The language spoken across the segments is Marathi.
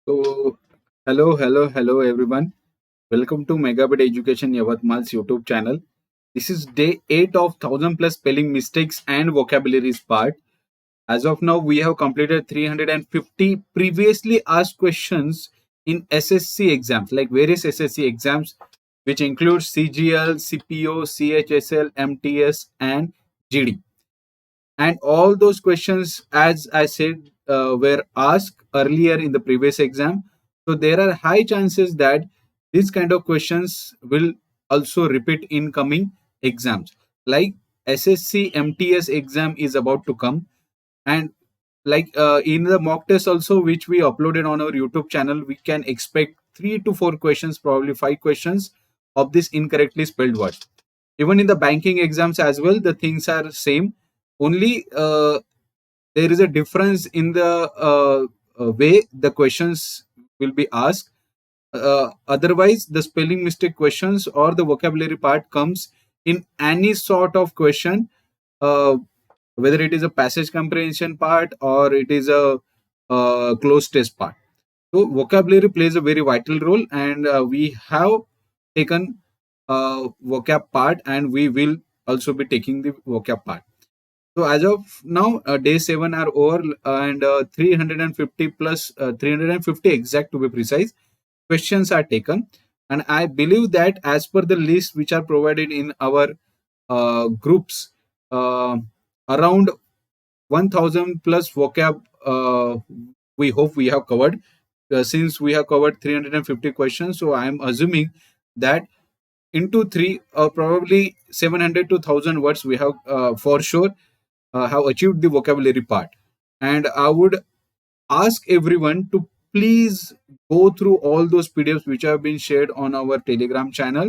So, hello, everyone. Welcome to Megabit Education Yavatmal's YouTube channel. This is day 8 of 1000 plus spelling mistakes and vocabularies part. As of now, we have completed 350 previously asked questions in SSC exams, like various SSC exams, which includes CGL, CPO, CHSL, MTS, and GD. And all those questions, as I said, were asked earlier in the previous exam. So there are high chances that these kind of questions will also repeat in coming exams. Like SSC MTS exam is about to come, and like in the mock test also, which we uploaded on our YouTube channel, we can expect 3 to 4 questions, probably 5 questions of this incorrectly spelled word. Even in the banking exams as well, the things are same. Only there is a difference in the way the questions will be asked. Otherwise, the spelling mistake questions or the vocabulary part comes in any sort of question, uh, whether it is a passage comprehension part or it is a closed test part. So vocabulary plays a very vital role, and we have taken vocab part, and we will also be taking the vocab part. So as of now, day 7 are over, and 350 plus 350 exact to be precise questions are taken. And I believe that as per the list which are provided in our groups, uh, around 1000 plus vocab, we hope we have covered. Since we have covered 350 questions, so I am assuming that into 3 or probably 700 to 1000 words we have for sure have achieved the vocabulary part. And I would ask everyone to please go through all those PDFs which have been shared on our Telegram channel.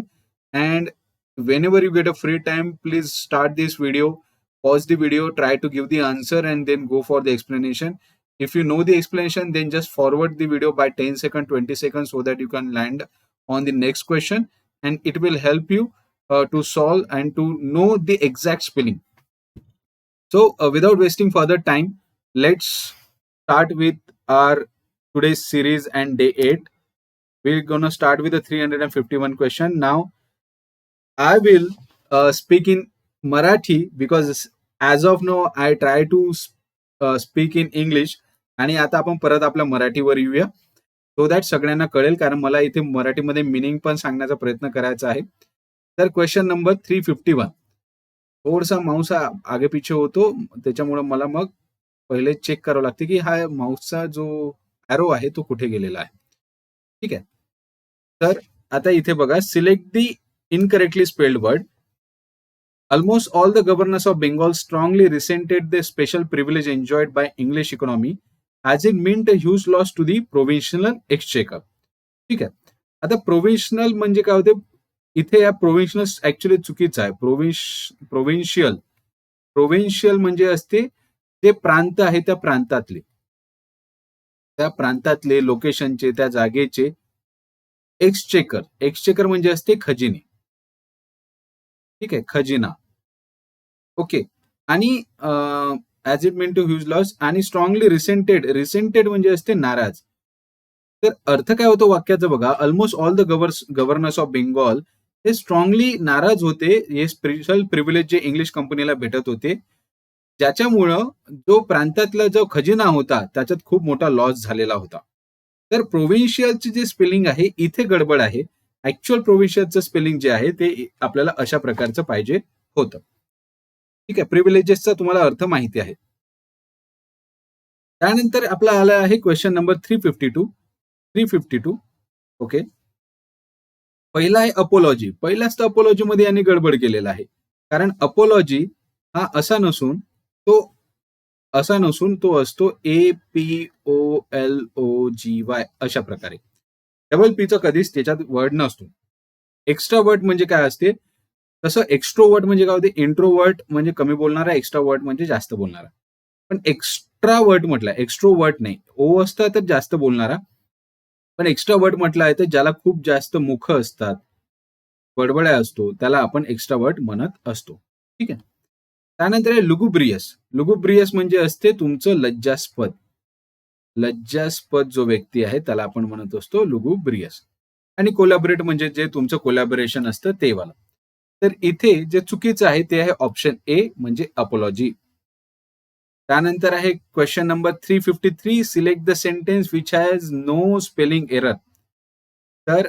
And whenever you get a free time, please start this video, pause the video, try to give the answer, and then go for the explanation. If you know the explanation, then just forward the video by 10 seconds, 20 seconds, so that you can land on the next question, and it will help you to solve and to know the exact spelling. So, without wasting further time, let's start with our today's series and day 8. We're gonna start with the 351 question. Now, I will speak in Marathi because as of now I try to speak in English. आणि आता आपण परत आपल्या मराठीवर येऊया, सो दॅट सगळ्यांना कळेल, कारण मला इथे मराठीमध्ये मिनिंग पण सांगण्याचा प्रयत्न करायचा आहे. तर क्वेश्चन नंबर 351. थोडासा माऊस आगे पिछे होतो, त्याच्यामुळे मला मग पहिले चेक करावं लागते की हा माऊसचा जो ॲरो आहे तो कुठे गेलेला आहे. ठीक आहे. तर आता इथे बघा, select the incorrectly spelled word. Almost all the governors of Bengal strongly resented the special privilege enjoyed by English economy, as it meant a huge loss to the provincial exchequer. ठीक आहे. आता प्रोव्हिन्शनल म्हणजे काय होते, इथे या प्रोव्हिन्शनल ऍक्च्युली चुकीचं आहे. प्रोव्हिन्शियल म्हणजे असते ते प्रांत आहे, त्या प्रांतातले लोकेशनचे, त्या जागेचे एक्सचेकर म्हणजे असते खजिने. ठीक आहे, खजिना. ओके. आणि as it mean to huge loss, आणि स्ट्रॉंगली रिसेंटेड म्हणजे असते नाराज. तर अर्थ काय होतो वाक्याचा बघा, almost all the governors of Bengal हे स्ट्रॉंगली नाराज होते, हे स्पेशल प्रिव्हिलेज जे इंग्लिश कंपनीला भेटत होते, ज्याच्यामुळं जो प्रांतातला जो खजिना होता त्याच्यात खूप मोठा लॉस झालेला होता. तर प्रोव्हिन्शियलची जे स्पेलिंग आहे इथे गडबड आहे. ऍक्च्युअल प्रोव्हिन्शियलचं स्पेलिंग जे आहे ते आपल्याला अशा प्रकारचं पाहिजे होतं. ठीक आहे, प्रिव्हिलेजेसचा तुम्हाला अर्थ माहिती आहे. त्यानंतर आपला आला आहे क्वेश्चन नंबर 352. ओके. पहिला आहे अपोलॉजी. पहिल्याच अपोलॉजी मध्ये यांनी गडबड केलेला आहे, कारण अपोलॉजी हा असा नसून तो असतो APOLOGY अशा प्रकारे. डबल पीचा कधीच त्याच्यात वर्ड नसतो. एक्स्ट्रा वर्ड म्हणजे काय असते, तसं एक्स्ट्रोवर्ट म्हणजे काय होते, इंट्रोवर्ट म्हणजे कमी बोलणारा, एक्स्ट्रावर्ट म्हणजे जास्त बोलणारा. पण एक्स्ट्रा वर्ड म्हटलं, एक्स्ट्रोवर्ट नाही, ओ असतं तर जास्त बोलणारा, पण एक्स्ट्रा वर्ड म्हटलं आहे तर ज्याला खूप जास्त मुख असतात, बडबड्या असतो, त्याला आपण एक्स्ट्रा वर्ड म्हणत असतो. ठीक आहे. त्यानंतर आहे लुगुब्रियस म्हणजे असते तुमचं लज्जास्पद. लज्जास्पद जो व्यक्ती आहे त्याला आपण म्हणत असतो लुगुब्रियस. आणि कोलॅबोरेट म्हणजे जे तुमचं कोलॅबोरेशन असतं ते वाला. तर इथे जे चुकीचं आहे ते आहे ऑप्शन ए म्हणजे अपॉलॉजी. त्यानंतर आहे question number 353. Select the sentence which has no spelling error. तर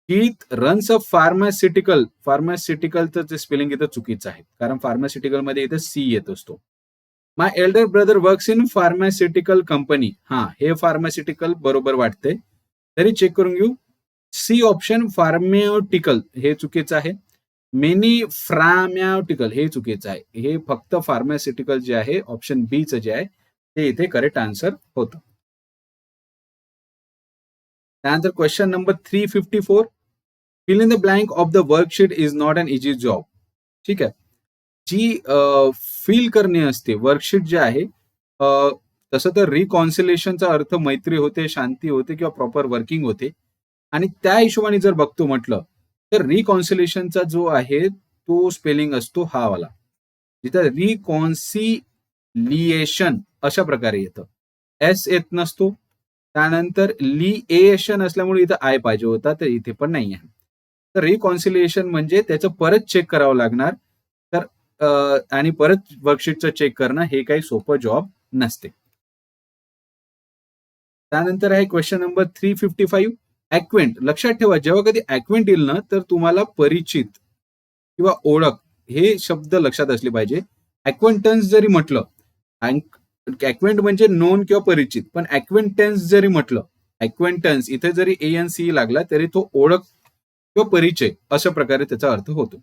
कीथ रन्स अ फार्मास्युटिकल. फार्मास्युटिकलचं जे स्पेलिंग इथं चुकीचं आहे, कारण फार्मास्युटिकल मध्ये इथं सी येत असतो. My elder brother works in pharmaceutical company. हा, हे फार्मास्युटिकल बरोबर वाटते, तरी चेक करून घेऊ. सी ऑप्शन फार्म्याटिकल हे चुकीचं आहे. मेनी फ्राम्याटिकल हे चुकीचं आहे. हे फक्त फार्मास्युटिकल जे आहे ऑप्शन बी चं जे आहे ते इथे करेक्ट आन्सर होतं. त्यानंतर question number 354. Fill in the blank of the worksheet is not an easy job. ठीक आहे. जी फील करणे असते वर्कशीट जे आहे, तसं तर रिकॉन्सिलेशनचा अर्थ मैत्री होते, शांती होते किंवा प्रॉपर वर्किंग होते. आणि त्या हिशोबाने जर बघतो म्हटलं तर रिकॉन्सिलेशनचा जो आहे तो स्पेलिंग असतो हा वाला, जिथं रिकॉन्सिलिएशन अशा प्रकारे येतं, एस येत नसतो. त्यानंतर लिएशन असल्यामुळे इथं आय पाहिजे होता, तर इथे पण नाही आहे. तर रिकॉन्सिलिएशन म्हणजे त्याचं परत चेक करावं लागणार. तर आणि परत वर्कशीटचं चेक करणं हे काही सोपं जॉब नसते. त्यानंतर आहे क्वेश्चन नंबर 355. ॲक्वेंट. लक्षात ठेवा, जेव्हा कधी ॲक्वेंट येईल ना तर तुम्हाला परिचित किंवा ओळख हे शब्द लक्षात असले पाहिजे. ॲक्वेंटन्स जरी म्हटलं, ॲक्वेंट म्हणजे नोन किंवा परिचित, पण ॲक्वेंटन्स जरी म्हटलं, ॲक्वेंटन्स इथे जरी ANC लागला तरी तो ओळख किंवा परिचय अशा प्रकारे त्याचा अर्थ होतो.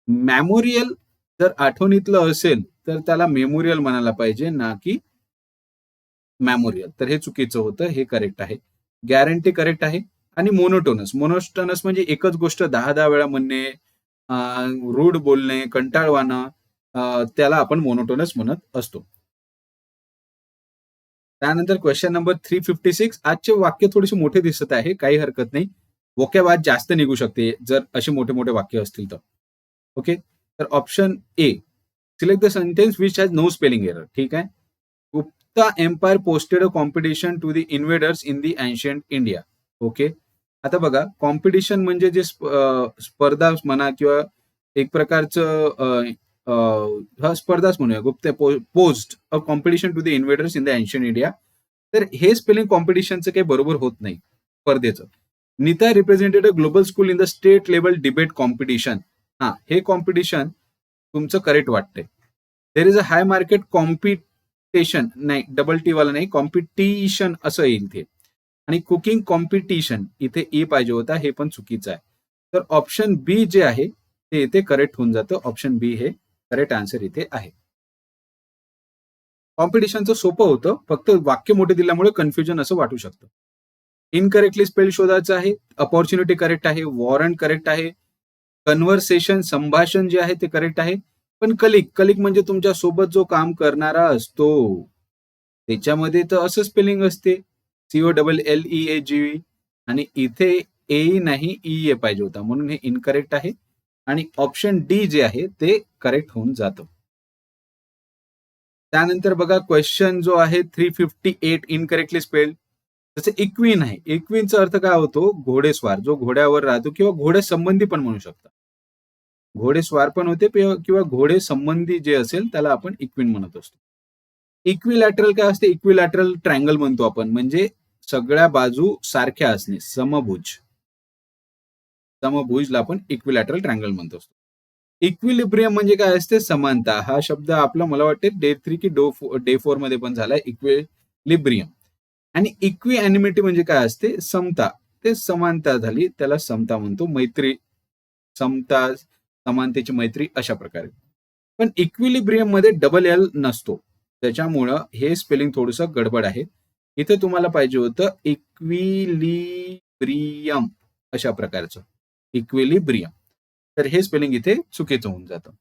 मेमोरियल जर आठवणीतलं असेल तर त्याला मेमोरियल म्हणायला पाहिजे, ना की मेमोरियल. तर हे चुकीचं होतं, हे करेक्ट आहे. गॅरंटी करेक्ट आहे. आणि मोनोटोनस. मोनोटोनस म्हणजे एकच गोष्ट 10-10 वेळा म्हणणे, रूढ बोलणे, कंटाळवाणं, त्याला आपण मोनोटोनस म्हणत असतो. त्यानंतर क्वेश्चन नंबर 356. आजचे वाक्य थोडेसे मोठे दिसत आहे, काही हरकत नाही. वोकॅब जास्त निघू शकते जर असे मोठे मोठे वाक्य असतील तर. ओके. तर option A, select the sentence which has no spelling error. ठीक आहे. Gupta empire posted a competition to the invaders in the ancient India. Okay. आता बघा, कॉम्पिटिशन म्हणजे जे स्पर्धा म्हणा किंवा एक प्रकारचं हा स्पर्धाच म्हणूया, Gupta post a competition to the invaders in the ancient India. तर हे स्पेलिंग कॉम्पिटिशनचं काही बरोबर होत नाही, स्पर्धेचं. Nita represented a global school in the state level debate competition. हा, हे कॉम्पिटिशन तुमचं करेक्ट वाटतंय. There is a high market competition, नाही, डबल टी वाला नाही, कॉम्पिटिशन असं येईल ते. आणि कुकिंग कॉम्पिटिशन इथे ई पाहिजे होता, हे पण चुकीचं आहे. तर ऑप्शन बी जे आहे ते इथे करेक्ट होऊन जातं. ऑप्शन बी हे करेक्ट आन्सर इथे आहे. कॉम्पिटिशनचं सोपं होतं, फक्त वाक्य मोठे दिल्यामुळे कन्फ्युजन असं वाटू शकतं. इनकरेक्टली स्पेल शोधायचं आहे. अपॉर्च्युनिटी करेक्ट आहे. वॉरंट करेक्ट आहे. कन्व्हर्सेशन संभाषण जे आहे ते करेक्ट आहे. पण कलिक म्हणजे तुमच्या सोबत जो काम करणारा असतो, त्याच्यामध्ये तर असं स्पेलिंग असते, COLLEAG. आणि इथे ए नाही, ई पाहिजे होता, म्हणून हे इनकरेक्ट आहे. आणि ऑप्शन डी जे आहे ते करेक्ट होऊन जातं. त्यानंतर बघा, क्वेश्चन जो आहे 358 इनकरेक्टली स्पेल्ड. जसं इक्विन आहे. इक्विनचा अर्थ काय होतो? घोडेस्वार, जो घोड्यावर राहतो किंवा घोड्यासंबंधी पण म्हणू शकता. घोडेस्वार पण होते किंवा घोडे संबंधी जे असेल त्याला आपण इक्विन म्हणत असतो. इक्विलॅटरल काय असते? इक्विलॅटरल ट्रायंगल म्हणतो आपण, म्हणजे सगळ्या बाजू सारख्या असणे, समभुज. समभुजला आपण इक्विलॅटरल ट्रायंगल म्हणतो. इक्विलिब्रियम म्हणजे काय असते? समानता. हा शब्द आपला मला वाटते डे 3 की डे 4 मध्ये पण झालाय, इक्विलिब्रियम. आणि इक्विॲनिमिटी म्हणजे काय असते? समता. ते समानता झाली, त्याला समता म्हणतो. मैत्री, समता, समानतेची मैत्री अशा प्रकारे. पण इक्विलिब्रियम मध्ये डबल एल नसतो, त्याच्यामुळं हे स्पेलिंग थोडंसं गडबड आहे. इथे तुम्हाला पाहिजे होतं इक्विलिब्रियम अशा प्रकारचं, इक्विलिब्रियम. तर हे स्पेलिंग इथे चुकीचं होऊन जातं.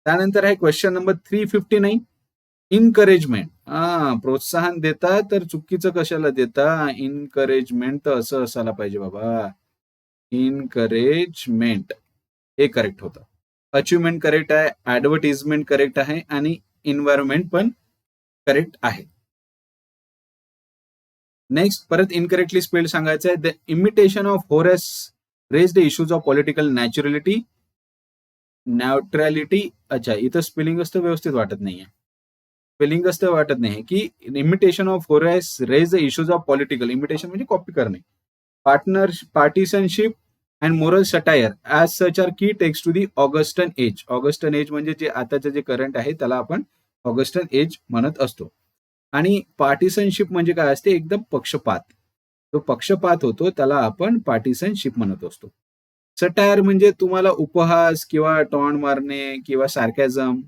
त्यानंतर आहे क्वेश्चन नंबर 359. इनकरेजमेंट. प्रोत्साहन देता तर चुकीचं कशाला देता? इनकरेजमेंट तर असं असायला पाहिजे बाबा, इनकरेजमेंट हे करेक्ट होतं. अचिव्हमेंट करेक्ट आहे, ऍडव्हर्टिजमेंट करेक्ट आहे आणि एन्व्हायरमेंट पण करेक्ट आहे. नेक्स्ट परत इनकरेक्टली स्पेल्ड सांगायचं आहे. The imitation of Horace raise the issues of political neutrality. अच्छा, इथं स्पेलिंग असतं व्यवस्थित वाटत नाहीये. स्पेलिंग असतं वाटत नाही की imitation of Horace raise the issues of political. Imitation म्हणजे कॉपी करणे. Partisanship and moral satire as such are की text to the Augustan age. Augustan age म्हणजे जे आताचं जे करंट आहे त्याला आपण ऑगस्टन एज म्हणत असतो. आणि पार्टिसनशिप म्हणजे काय असते, एकदम पक्षपात. तो पक्षपात होतो त्याला आपण पार्टिसनशिप म्हणत असतो. सटायर म्हणजे तुम्हाला उपहास किंवा टॉन्ट मारणे किंवा सार्कॅझम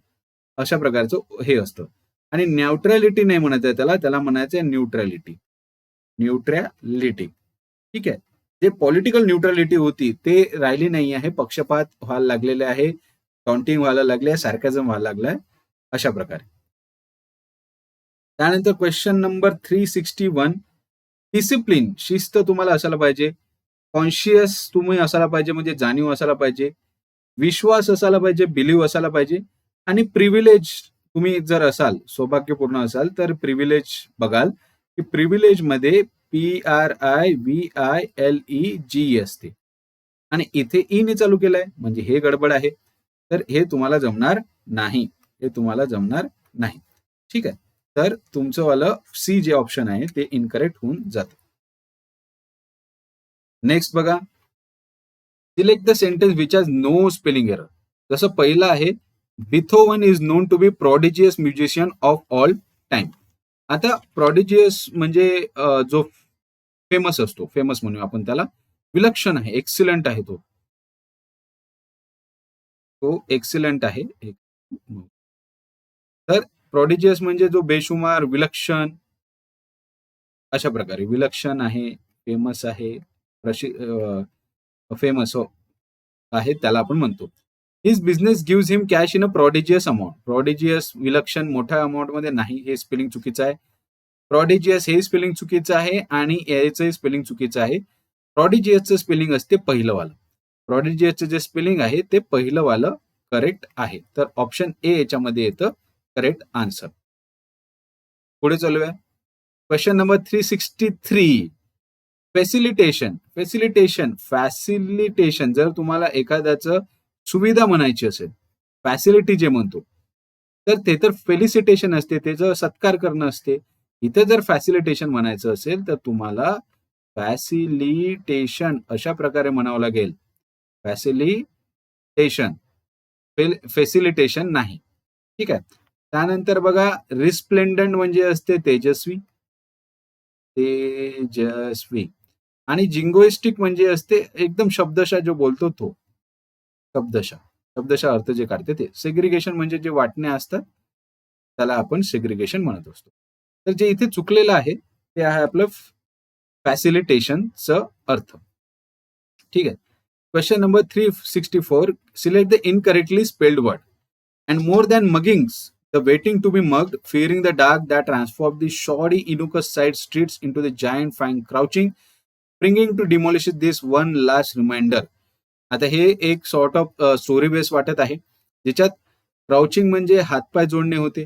अशा प्रकारचं हे असतं. आणि न्यूट्रॅलिटी नाही म्हणायचं त्याला म्हणायचं न्यूट्रॅलिटी. न्यूट्रॅलिटी ठीक आहे. जे पॉलिटिकल न्यूट्रॅलिटी होती ते राहिली नाही आहे. पक्षपात व्हायला लागलेले आहे, टॉन्टिंग व्हायला लागले, सार्कॅझम व्हायला लागलाय, अशा प्रकारे. त्यानंतर क्वेश्चन नंबर 361. डिसिप्लिन, शिस्त तुम्हाला असायला पाहिजे. कॉन्शियस तुम्ही असायला पाहिजे, म्हणजे जाणीव असायला पाहिजे. विश्वास असायला पाहिजे, बिलीव्ह असायला पाहिजे. आणि प्रिव्हिलेज तुम्ही जर असाल, सौभाग्यपूर्ण असाल तर प्रिव्हिलेज बघाल की प्रिव्हिलेज मध्ये PRIVILEG असते आणि इथे ई ने चालू केलंय म्हणजे हे गडबड आहे. तर हे तुम्हाला जमणार नाही, हे तुम्हाला जमणार नाही. ठीक आहे. तर तुमचं वालं सी जे ऑप्शन आहे ते इनकरेक्ट होऊन जातं. नेक्स्ट बघा, select the sentence which has no spelling error. जसं पहिलं आहे, Beethoven is known to be prodigious musician of all time. आता प्रोडिजियस म्हणजे जो फेमस असतो, फेमस म्हणून आपण त्याला, विलक्षण आहे, एक्सिलंट आहे, तो एक्सिलंट आहे. तर प्रोडिजियस म्हणजे जो बेशुमार, विलक्षण, अशा प्रकारे विलक्षण आहे, फेमस आहे, फेमस आहे त्याला आपण म्हणतो. His business gives him cash in a prodigious amount. Prodigious विलक्षण मोठ्या अमाऊंट मध्ये नाही, हे स्पेलिंग चुकीचं आहे. प्रोडिजियस हे स्पेलिंग चुकीचं आहे आणि याचं स्पेलिंग चुकीचं आहे. प्रोडिजियसचं स्पेलिंग असते पहिलं वालं. प्रोडिजियसचं जे स्पेलिंग आहे ते पहिलं वालं करेक्ट आहे. तर ऑप्शन ए याच्यामध्ये येतं करेक्ट आन्सर. पुढे चालूया. Question number 363. फॅसिलिटेशन. फॅसिलिटेशन जर तुम्हाला एखाद्याचं सुविधा म्हणायची असेल, फॅसिलिटी जे म्हणतो, तर ते तर फेलिसिटेशन असते, त्याचं सत्कार करणं असते. इथे जर फॅसिलिटेशन म्हणायचं असेल तर तुम्हाला फॅसिलिटेशन अशा प्रकारे म्हणावं लागेल. फॅसिलिटेशन, फेसिलिटेशन नाही. ठीक आहे. त्यानंतर बघा, रिस्प्लेंडंट म्हणजे असते तेजस्वी, तेजस्वी. आणि जिंगोइस्टिक म्हणजे असते एकदम शब्दशः जो बोलतो तो, शब्दशः अर्थ जे काढते ते. सेग्रिगेशन म्हणजे जे वाटणे असतात त्याला आपण सेग्रिगेशन म्हणत असतो. तर जे इथे चुकलेलं आहे ते आहे आपलं फॅसिलिटेशनचं अर्थ. ठीक आहे. Question number 364. Select the incorrectly spelled word. And more than muggings, the waiting to be mugged, fearing the dark that transformed the shoddy Inukus side streets into the giant fang crouching, bringing to demolish this one last reminder. आता हे एक सॉर्ट ऑफ स्टोरी बेस वाटत आहे, ज्याच्यात क्राउचिंग म्हणजे हातपाय जोडणे होते,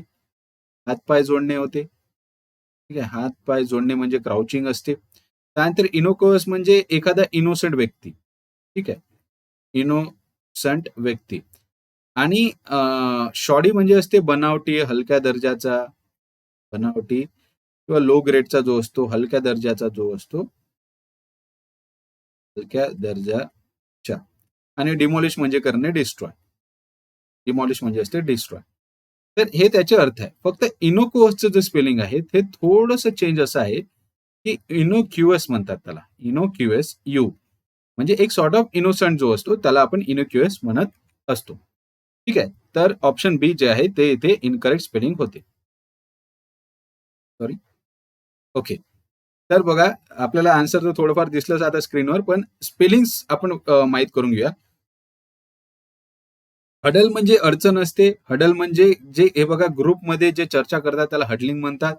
हातपाय जोडणे होते. ठीक आहे, हातपाय जोडणे म्हणजे क्राउचिंग असते. त्यानंतर इनोकोस म्हणजे एखादा इनोसंट व्यक्ती. ठीक आहे, इनोसंट व्यक्ती. आणि शॉडी म्हणजे असते बनावटी, हलक्या दर्जाचा, बनावटी किंवा लो ग्रेडचा जो असतो, हलक्या दर्जाचा जो असतो, हलक्या दर्जाच्या. आणि डिमॉलिश म्हणजे करणे, डिस्ट्रॉय. डिमॉलिश म्हणजे असते डिस्ट्रॉय. तर हे त्याचे अर्थ आहे. फक्त इनोक्युअसचं जे स्पेलिंग आहे ते थोडंसं चेंज असं आहे की इनोक्युअस म्हणतात त्याला, इनोक्युअस यू म्हणजे एक सॉर्ट ऑफ इनोसंट जो असतो त्याला आपण इनोक्युअस म्हणत असतो. ठीक आहे. तर ऑप्शन बी जे आहे ते इथे इनकरेक्ट स्पेलिंग होते. सॉरी. ओके. तर बघा, आपल्याला आन्सर तर थोडंफार दिसलंच आता स्क्रीनवर, पण स्पेलिंग्स आपण माहित करून घेऊया. हडल म्हणजे अडचण असते. हडल म्हणजे जे हे बघा ग्रुपमध्ये जे चर्चा करतात त्याला हडलिंग म्हणतात.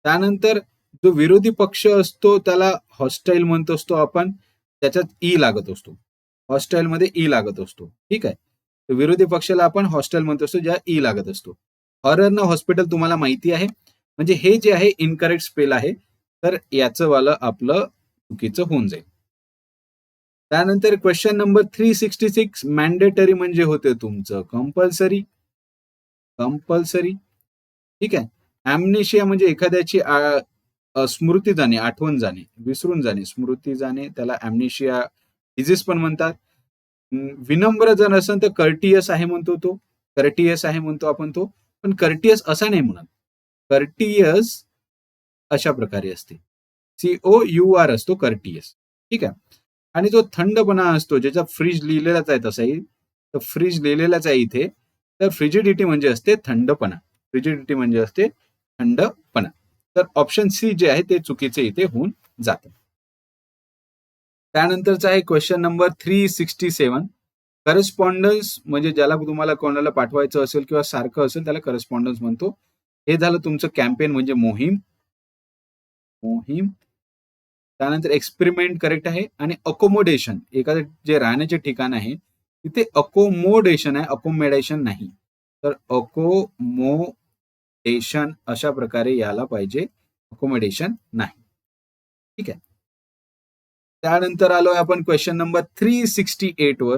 त्यानंतर जो विरोधी पक्ष असतो त्याला हॉस्टाईल म्हणत असतो आपण, त्याच्यात ई लागत असतो. हॉस्टाईल मध्ये ई लागत असतो. ठीक आहे. विरोधी पक्षाला आपण हॉस्टाईल म्हणत असतो, ज्या ई लागत असतो. हॉरर ना हॉस्पिटल तुम्हाला माहिती आहे, म्हणजे हे जे आहे इनकरेक्ट स्पेल आहे. तर याचं वालं आपलं चुकीचं होऊन जाईल. त्यानंतर क्वेश्चन नंबर 366 मॅन्डेटरी म्हणजे होते तुमचं कंपल्सरी. कंपल्सरी ठीक आहे. ॲम्नेशिया म्हणजे एखाद्याची स्मृती जाणे, आठवण जाणे, विसरून जाणे, स्मृती जाणे, त्याला ॲम्नेशिया डिजीज पण म्हणतात. विनम्र जर असेल तर कर्टियस आहे म्हणतो तो. कर्टियस आहे म्हणतो आपण तो. पण कर्टियस असा नाही म्हणत. कर्टियस अशा प्रकारे असते. COUR असतो कर्टियस. ठीक आहे. आणि जो थंडपणा असतो ज्याचा फ्रीज लिहिलेलाच आहे तसाही, तर फ्रीज लिहिलेलाच आहे इथे. तर फ्रिजिडिटी म्हणजे असते थंडपणा. फ्रिजिडिटी म्हणजे असते थंडपणा. तर ऑप्शन सी जे आहे ते चुकीचे इथे होऊन जातं. त्यानंतरचा आहे क्वेश्चन नंबर 367. करस्पॉन्डन्स म्हणजे ज्याला तुम्हाला कोणाला पाठवायचं असेल किंवा सारखं असेल त्याला करस्पॉन्डन्स म्हणतो. हे झालं तुमचं कॅम्पेन म्हणजे मोहीम. मोहीम. त्यानंतर एक्सपेरिमेंट करेक्ट आहे. आणि अकोमोडेशन एखादं जे राहण्याचे ठिकाण आहे तिथे अकोमोडेशन आहे, अकोमोडेशन नाही. तर अकोमोडेशन अशा प्रकारे यायला पाहिजे, अकोमोडेशन नाही. ठीक आहे. त्यानंतर आलोय आपण क्वेश्चन नंबर 368 वर.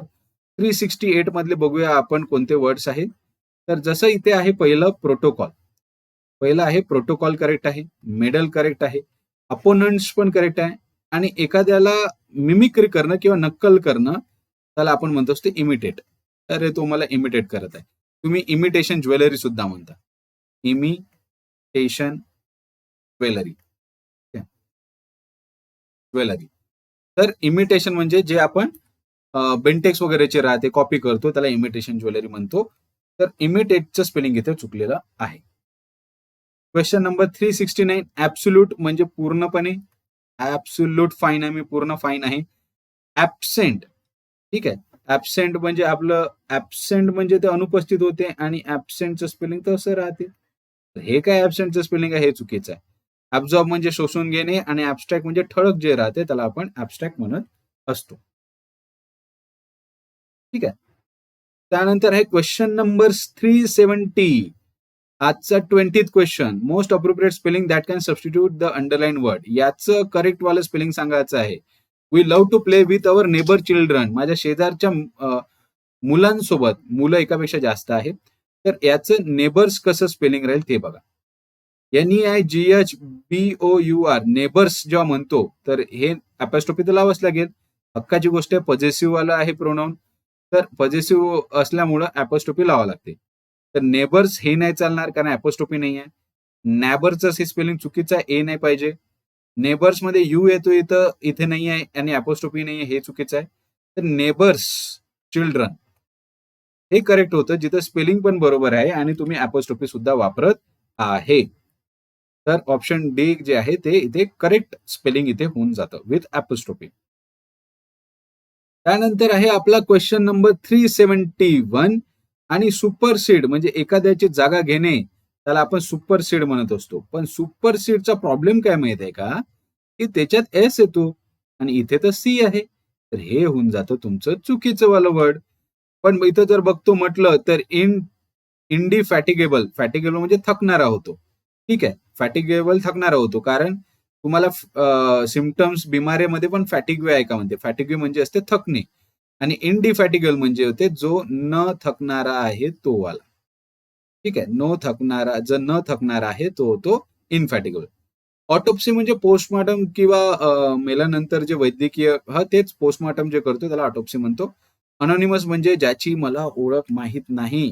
368 मधले बघूया आपण कोणते वर्ड्स आहेत. तर जसं इथे आहे पहिलं प्रोटोकॉल. पहिलं आहे प्रोटोकॉल करेक्ट आहे. मेडल करेक्ट आहे. अपोनंट्स पण करेक्ट आहे. आणि एखाद्याला मिमिक्री करणं किंवा नक्कल करणं त्याला आपण म्हणतो असते इमिटेट. अरे तो मला इमिटेट करत आहे. तुम्ही इमिटेशन ज्वेलरी सुद्धा म्हणता. Imitation jewellery. ज्वेलरी. तर इमिटेशन म्हणजे जे आपण बेंटेक्स वगैरेचे राहते कॉपी करतो त्याला इमिटेशन ज्वेलरी म्हणतो. तर इमिटेटचं स्पेलिंग इथे चुकलेलं आहे. क्वेश्चन नंबर 369 ऍब्सोल्यूट म्हणजे पूर्णपणे. ऍब्सोल्यूट फाईन आहे, मी पूर्ण फाईन आहे. ऍबसेंट ठीक आहे. ऍबसेंट म्हणजे आपलं ऍबसेंट म्हणजे ते अनुपस्थित होते आणि ऍबसेंटचं स्पेलिंग तसं राहते. हे काय ऍबसेंटचं स्पेलिंग आहे हे चुकीचं आहे. ऍब्झॉर्ब म्हणजे शोषून घेणे आणि ऍबस्ट्रॅक्ट म्हणजे ठळक जे राहते त्याला आपण ऍबस्ट्रॅक्ट म्हणत असतो. ठीक आहे. त्यानंतर आहे क्वेश्चन नंबर 370. आजचा 20th question. Most appropriate spelling that can substitute the underline word. याचं करेक्ट वालं स्पेलिंग सांगायचं आहे. We love to play with our neighbour children. माझ्या शेजारच्या मुलांसोबत. मुलं एकापेक्षा जास्त आहेत. तर याचं नेबर्स कसं स्पेलिंग राहील ते बघा. NEIGHBOUR नेबर्स जेव्हा म्हणतो तर हे अपॉस्ट्रोफी तर लावाच लागेल. हक्काची गोष्ट आहे. पॉझेसिव्ह वाला आहे प्रोनाउन. तर पॉझेसिव्ह असल्यामुळं अपॉस्ट्रोफी लावा लागते. तर नेबर्स हे नाही चालणार कारण अपॉस्ट्रोफी नाही आहे. नॅबरचं हे स्पेलिंग चुकीचं आहे. ए नाही पाहिजे. नेबर्स मध्ये यू येतो इथं, इथे नाही आहे आणि अपॉस्ट्रोफी नाही आहे, हे चुकीचं आहे. तर नेबर्स चिल्ड्रन हे करेक्ट होतं जिथं स्पेलिंग पण बरोबर आहे आणि तुम्ही अपॉस्ट्रोफी सुद्धा वापरत आहे. तर ऑप्शन डी जे आहे ते इथे करेक्ट स्पेलिंग इथे होऊन जातं विथ अपॉस्ट्रोफी. त्यानंतर आहे आपला क्वेश्चन नंबर 371. आणि सुपरसीड म्हणजे एखाद्याची जागा घेणे त्याला आपण सुपरसीड म्हणत असतो. पण सुपरसीडचा प्रॉब्लेम काय माहित आहे का, की त्याच्यात एस येतो आणि इथे तर सी आहे. तर हे होऊन जातं तुमचं चुकीचं वालं वर्ड. पण इथं जर बघतो म्हटलं तर इंडिफॅटिगेबल. फॅटिगेबल म्हणजे थकणारा होतो. ठीक आहे. फॅटिगेबल थकणारा होतो कारण तुम्हाला सिम्पटम्स बिमारीमध्ये पण फॅटिग्यू आहे का म्हणते. फॅटिग्यू म्हणजे असते थकणे आणि इंडिफॅटिगल म्हणजे होते जो न थकणारा आहे तो वाला. ठीक आहे. न थकणारा आहे तो होतो इनफॅटिगल. ऑटोप्सी म्हणजे पोस्टमॉर्टम किंवा मेल्यानंतर जे वैद्यकीय तेच पोस्टमॉर्टम जे करतो त्याला ऑटोप्सी म्हणतो. अनॉनिमस म्हणजे ज्याची मला ओळख माहीत नाही.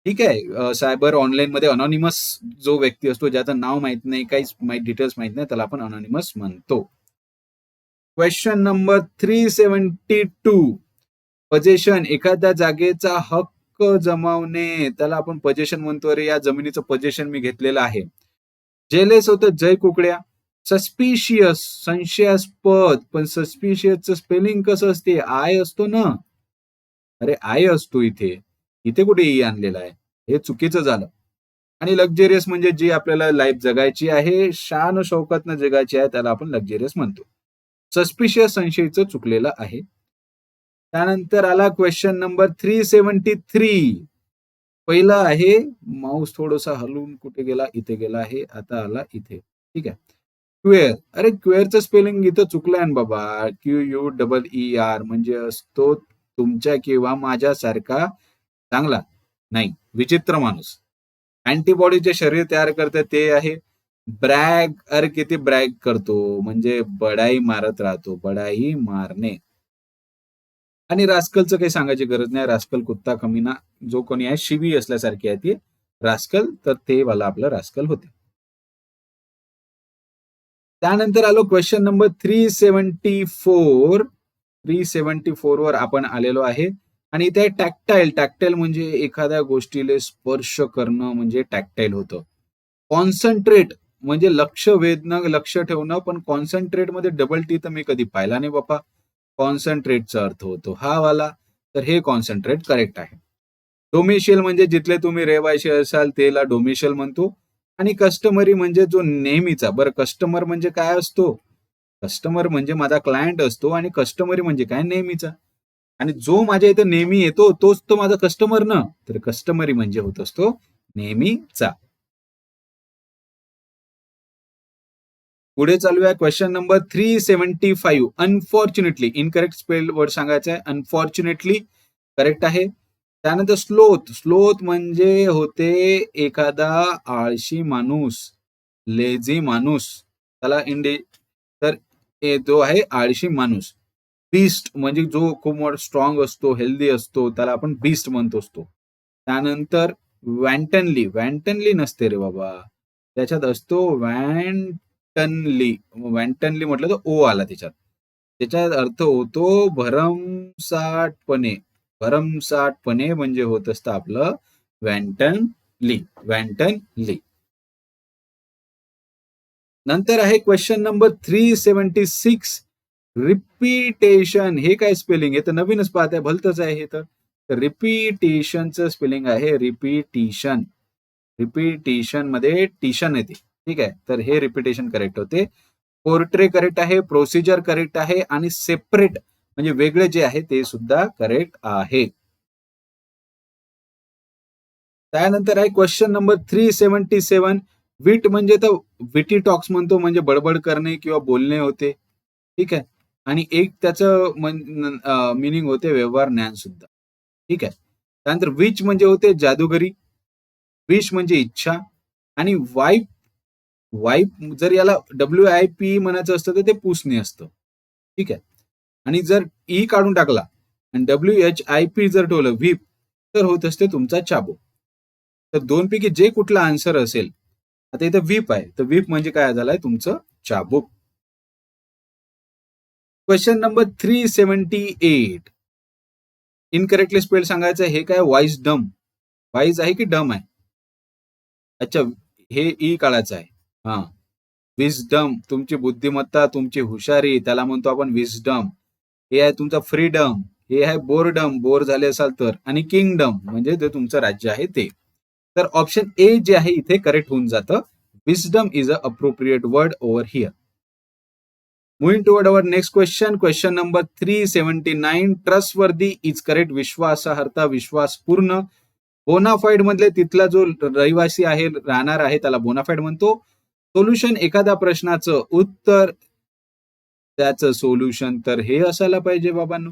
ठीक आहे. सायबर ऑनलाईन मध्ये अनॉनिमस जो व्यक्ती असतो ज्याचं नाव माहित नाही, काहीच डिटेल्स माहित नाही, त्याला आपण अनॉनिमस म्हणतो. Question number 372. पजेशन एखाद्या जागेचा हक्क जमावणे त्याला आपण पजेशन म्हणतो. अरे या जमिनीचं पजेशन मी घेतलेलं आहे. जेलेस होतं जय कुकड्या. सस्पिशियस संशयास्पद. पण सस्पिशियसचं स्पेलिंग कसं असते, आय असतो ना. अरे आय असतो इथे, इथे कुठे ई आणलेला आहे, हे चुकीचं झालं. आणि लक्झरियस म्हणजे जी आपल्याला लाईफ जगायची आहे, शान शौकतनं जगायची आहे, त्याला आपण लक्झरियस म्हणतो. सस्पिशियस संशयचं चुकलेलं आहे. त्यानंतर आला क्वेश्चन नंबर 373. पहिला आहे, माऊस थोडासा हलवून कुठे गेला, इथे गेला आहे, आता आला इथे. ठीक आहे. क्वेअर. अरे क्वेअरचं स्पेलिंग इथं चुकलंय ना बाबा. QUEER म्हणजे असतो तुमच्या किंवा माझ्यासारखा चांगला, नाही विचित्र माणूस. अँटीबॉडीचे शरीर तयार करते ते आहे ब्रॅग. अरे किती ब्रॅग करतो म्हणजे बडाई मारत राहतो, बडाई मारणे. आणि रास्कलचं काही सांगायची गरज नाही. रास्कल कुत्ता कमीना जो कोणी आहे शिवी असल्यासारखी आहे ती रास्कल, तर ते वाला आपलं रास्कल होते. त्यानंतर आलो क्वेश्चन नंबर 374. 374 वर आपण आलेलो आहे. आणि इथे टॅक्टाईल. टॅक्टाईल म्हणजे एखाद्या गोष्टीला स्पर्श करणं म्हणजे टॅक्टाईल होतं. कॉन्सन्ट्रेट म्हणजे लक्ष वेधणं, लक्ष ठेवणं, पण कॉन्सन्ट्रेट मध्ये डबल टी तर मी कधी पाहिला नाही बापा. कॉन्सन्ट्रेटचा अर्थ होतो हा वाला. तर हे कॉन्सन्ट्रेट करेक्ट आहे. डोमिशियल म्हणजे जिथले तुम्ही रहिवाशी असाल त्याला डोमिशियल म्हणतो. आणि कस्टमरी म्हणजे जो नेहमीचा. बरं कस्टमर म्हणजे काय असतो? कस्टमर म्हणजे माझा क्लायंट असतो आणि कस्टमरी म्हणजे काय नेहमीचा. आणि जो माझ्या इथे नेहमी येतो तोच तो माझा कस्टमर ना. तर कस्टमरी म्हणजे होत असतो नेहमीचा. पुढे चालूया question number 375. Unfortunately incorrect spell word सांगायचा आहे. अनफॉर्च्युनेटली करेक्ट आहे. त्यानंतर स्लोथ. स्लोथ म्हणजे होते एखादा आळशी माणूस, लेझी माणूस. त्याला तर तो आहे आळशी माणूस. बीस्ट म्हणजे जो खूप स्ट्रॉंग असतो, हेल्दी असतो, त्याला आपण बीस्ट म्हणतो असतो. त्यानंतर वॅन्टनली. वॅन्टनली नसते रे बाबा, त्याच्यात असतो वॅन्टनली. वॅन्टनली म्हटलं तर ओ आला त्याच्यात. त्याच्यात अर्थ होतो भरमसाठपणे. भरमसाठपणे म्हणजे होत असतं आपलं वॅन्टनली. वॅन्टनली. नंतर आहे क्वेश्चन नंबर 376. रिपीटेशन. हे काय स्पेलिंग आहे तर नवीनच पाहत आहे, भलतच आहे हे तर. रिपीटेशनचं स्पेलिंग आहे रिपीटिशन. रिपीटिशन मध्ये टिशन येते. ठीक आहे, तर हे रिपीटेशन करेक्ट होते. पोर्ट्रे करेक्ट आहे, प्रोसिजर करेक्ट आहे आणि सेपरेट म्हणजे वेगळे जे आहे ते सुद्धा करेक्ट आहे. त्यानंतर आहे क्वेश्चन नंबर 377. विट म्हणजे तर विटी टॉक्स म्हणतो म्हणजे बडबड करणे किंवा बोलणे होते. ठीक आहे. आणि एक त्याचं मिनिंग होते व्यवहार ज्ञान सुद्धा. ठीक आहे. त्यानंतर विच म्हणजे होते जादूगरी. विश म्हणजे इच्छा. आणि वाईप. वाईप जर याला WIP म्हणायचं असतं तर ते पुसणे असतं. ठीक आहे. आणि जर ई काढून टाकला आणि WHIP जर ठेवलं व्हीप, तर होत असते तुमचा चाबूक. तर दोन पैकी जे कुठला आन्सर असेल. आता इथं व्हीप आहे, तर व्हीप म्हणजे काय झालाय तुमचं चाबूक. Question number 378. इनकरेक्टली स्पेल सांगायचं. हे काय वाईज डम. वाईज आहे की डम आहे? अच्छा, हे ई काळाचं आहे. हा. विजडम तुमची बुद्धिमत्ता, तुमची हुशारी, त्याला म्हणतो आपण विजडम. हे आहे तुमचा फ्रीडम. हे आहे बोरडम, बोर झाले असाल तर. आणि किंगडम म्हणजे ते तुमचं राज्य आहे ते. तर ऑप्शन ए जे आहे इथे करेक्ट होऊन जातं. Wisdom is a appropriate word over here. Moving toward our next question. Question number 379. Trustworthy is correct. विश्वासार्हता, विश्वासपूर्ण. बोनाफाईड मधले तिथला जो रहिवासी आहे, राहणार आहे, त्याला बोनाफाईड म्हणतो. सोल्युशन एखाद्या प्रश्नाचं उत्तर, त्याचं सोल्युशन तर हे असायला पाहिजे बाबांनो.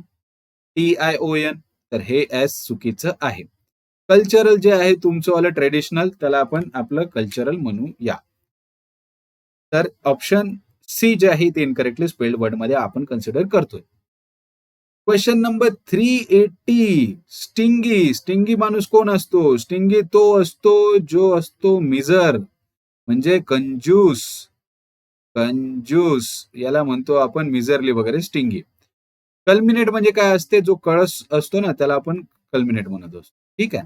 TION. तर हे एस चुकीचं आहे. कल्चरल जे आहे तुमचं वालं ट्रेडिशनल, त्याला आपण आपलं कल्चरल म्हणूया. तर ऑप्शन सी जे आहे ते इनकरेक्टली स्पेल्ड वर्ड मध्ये आपण कन्सिडर करतोय. Question number 380. स्टिंगी. स्टिंगी माणूस कोण असतो? स्टिंगी तो असतो जो असतो मिझर म्हणजे कंजूस. कंजूस याला म्हणतो आपण मिझरली वगैरे स्टिंगी. कल्मिनेट म्हणजे काय असते? जो कळस असतो ना त्याला आपण कल्मिनेट म्हणत असतो. ठीक आहे.